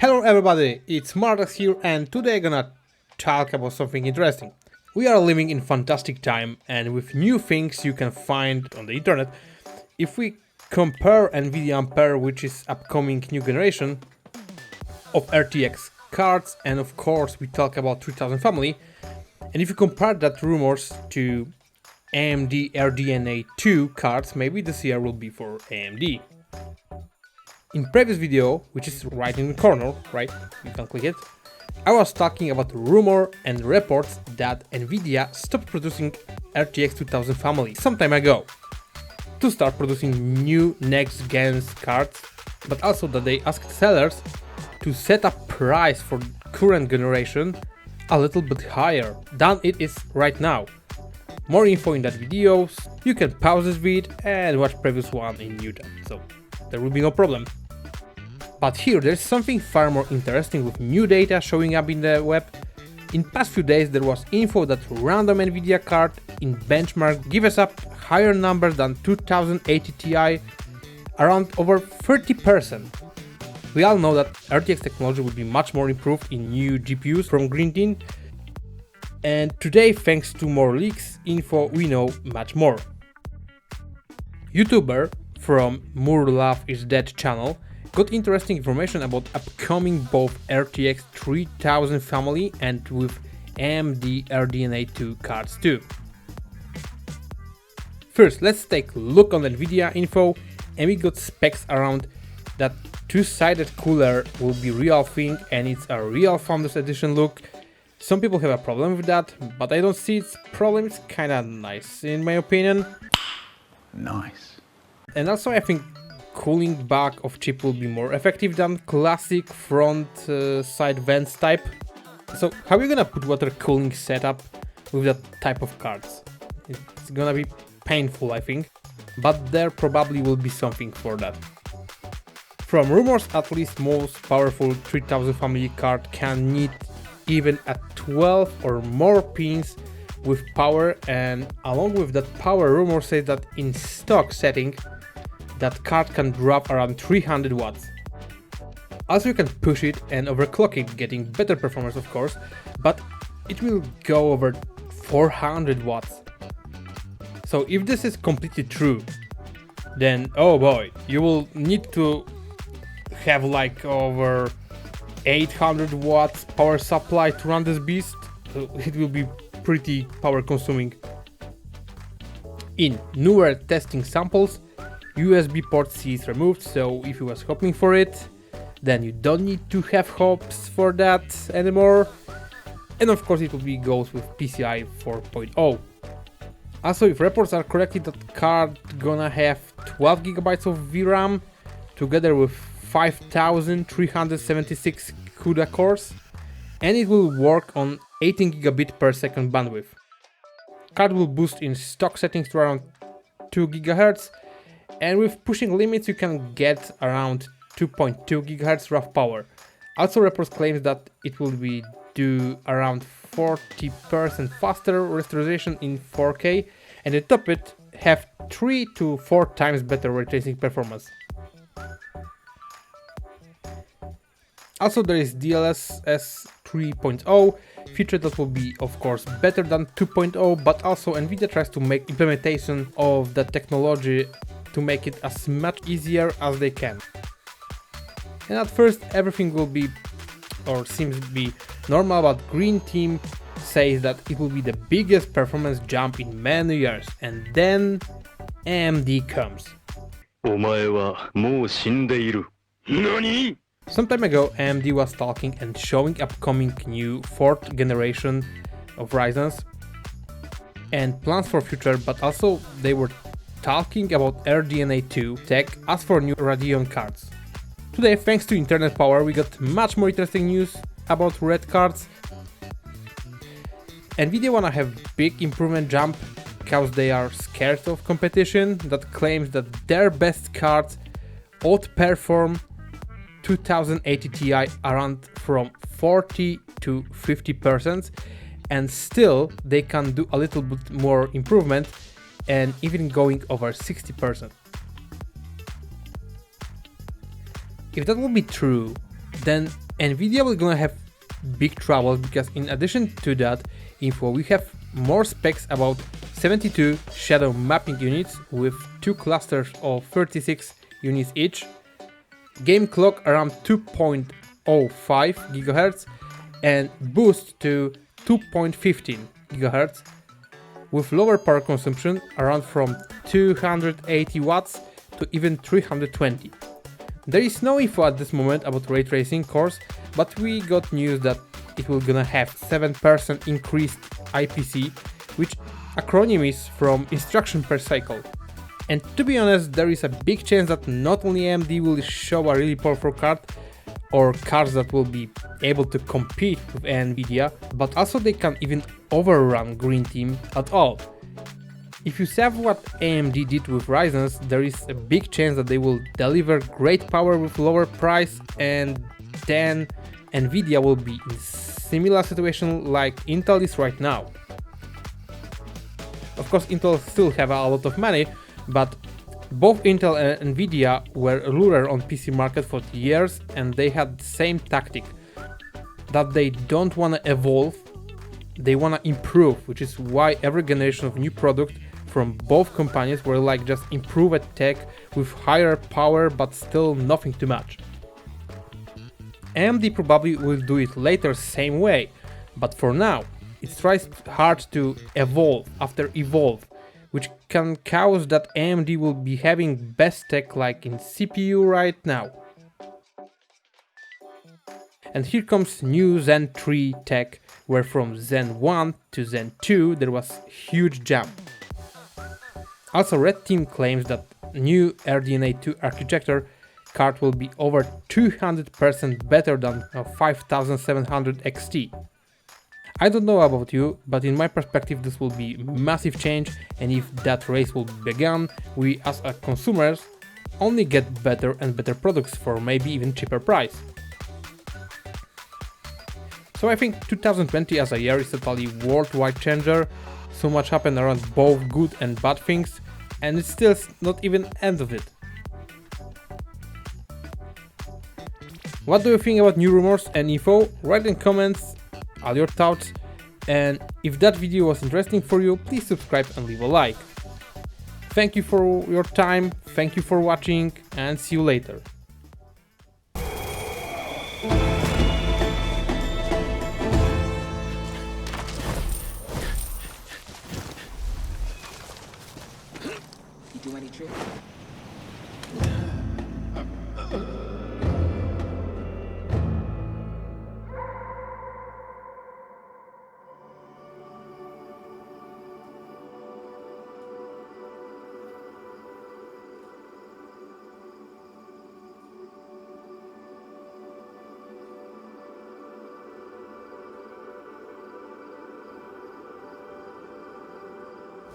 Hello everybody, it's Mardax here and today I'm gonna talk about something interesting. We are living in fantastic time and with new things you can find on the internet. If we compare Nvidia AMPERE, which is upcoming new generation of RTX cards, and of course we talk about 3000 family, and if you compare that rumors to AMD RDNA2 cards, maybe this year will be for AMD. In previous video, which is right in the corner, right, you can click it, I was talking about rumor and reports that Nvidia stopped producing RTX 2000 family some time ago to start producing new next gen cards, but also that they asked sellers to set a price for current generation a little bit higher than it is right now. More info in that video, you can pause this vid and watch previous one in YouTube, so there will be no problem. But here there's something far more interesting with new data showing up in the web. In past few days there was info that random Nvidia card in benchmark gives up higher numbers than 2080 Ti, around over 30%. We all know that RTX technology will be much more improved in new GPUs from Green Team, and today, thanks to more leaks info, we know much more. YouTuber from More Love Is Dead channel got interesting information about upcoming both RTX 3000 family and with AMD RDNA2 cards too. First, let's take a look on the Nvidia info, and we got specs around that two-sided cooler will be real thing and it's a real Founders Edition look. Some people have a problem with that, but I don't see its problem, it's kinda nice in my opinion. Nice. And also I think cooling back of chip will be more effective than classic front side vents type. So how are you gonna put water cooling setup with that type of cards? It's gonna be painful, I think, but there probably will be something for that. From rumors, at least most powerful 3000 family card can need even at 12 or more pins with power, and along with that power, rumor says that in stock setting that card can drop around 300 watts. Also you can push it and overclock it, getting better performance of course, but it will go over 400 watts. So if this is completely true, then oh boy, you will need to have like over 800 watts power supply to run this beast. So it will be pretty power consuming. In newer testing samples, USB port C is removed, so if you was hoping for it, then you don't need to have hopes for that anymore. And of course it will be goes with PCI 4.0. Also, if reports are correct, that card gonna have 12 GB of VRAM together with 5376 CUDA cores, and it will work on 18 gigabit per second bandwidth. Card will boost in stock settings to around 2 GHz, and with pushing limits you can get around 2.2 GHz rough power. Also, reports claims that it will be do around 40% faster restoration in 4K, and on top of it have 3 to 4 times better ray tracing performance. Also, there is DLSS 3.0 feature that will be of course better than 2.0, but also Nvidia tries to make implementation of the technology to make it as much easier as they can. And at first everything will be, or seems to be, normal, but Green Team says that it will be the biggest performance jump in many years, and then AMD comes. Some time ago AMD was talking and showing upcoming new 4th generation of Ryzen's and plans for future, but also they were talking about RDNA2 tech as for new Radeon cards. Today, thanks to internet power, we got much more interesting news about red cards. Nvidia wanna have big improvement jump because they are scared of competition that claims that their best cards outperform 2080 Ti around from 40 to 50%, and still they can do a little bit more improvement and even going over 60%. If that will be true, then Nvidia will gonna have big trouble because in addition to that info we have more specs about 72 shadow mapping units with 2 clusters of 36 units each, game clock around 2.05 GHz and boost to 2.15 GHz with lower power consumption around from 280 watts to even 320. There is no info at this moment about ray tracing cores, but we got news that it will gonna have 7% increased IPC, which acronym is from instruction per cycle. And to be honest, there is a big chance that not only AMD will show a really powerful card or cards that will be able to compete with Nvidia, but also they can even overrun Green Team at all. If you saw what AMD did with Ryzen's, there is a big chance that they will deliver great power with lower price, and then Nvidia will be in similar situation like Intel is right now. Of course, Intel still have a lot of money, but both Intel and Nvidia were a lure on PC market for years, and they had the same tactic, that they don't wanna evolve, they wanna improve, which is why every generation of new product from both companies were like just improve a tech with higher power but still nothing too much. AMD probably will do it later same way, but for now it tries hard to evolve after evolve, which can cause that AMD will be having best tech like in CPU right now. And here comes new Zen 3 tech, where from Zen 1 to Zen 2 there was huge jump. Also, Red Team claims that new RDNA2 architecture card will be over 200% better than a 5700 XT. I don't know about you, but in my perspective this will be massive change, and if that race will begin, we as a consumers only get better and better products for maybe even cheaper price. So I think 2020 as a year is a totally worldwide changer. So much happened around both good and bad things, and it's still not even end of it. What do you think about new rumors and info? Write in comments all your thoughts, and if that video was interesting for you, please subscribe and leave a like. Thank you for your time, thank you for watching, and see you later.